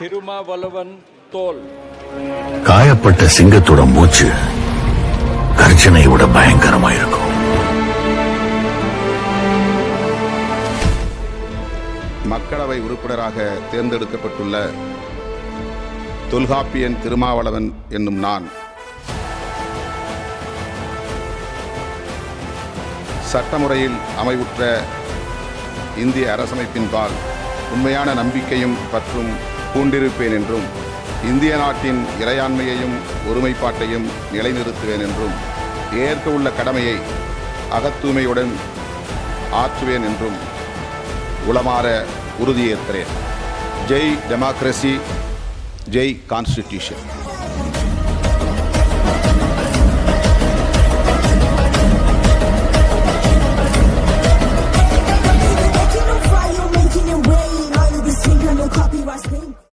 திருமாவளவன் தோல். காயப்பட்ட சிங்கத்தோட மூச்சு கர்ஜனை விட பயங்கரமா இருக்கும். மக்களவை உறுப்பினராக தேர்ந்தெடுக்கப்பட்டுள்ள தொல்காப்பியன் திருமாவளவன் என்னும் நான் சட்டமுறையில் அமைவுற்ற இந்திய அரசமைப்பின்பால் உண்மையான நம்பிக்கையும் பற்றும் பூண்டிருப்பேன் என்றும் இந்திய நாட்டின் இறையாண்மையையும் ஒருமைப்பாட்டையும் நிலைநிறுத்துவேன் என்றும் ஏற்க உள்ள கடமையை அகத்தூய்மையுடன் ஆற்றுவேன் என்றும் உளமாற உறுதியேற்கிறேன். ஜெய் டெமோக்ரஸி, ஜெய் கான்ஸ்டிடியூஷன்.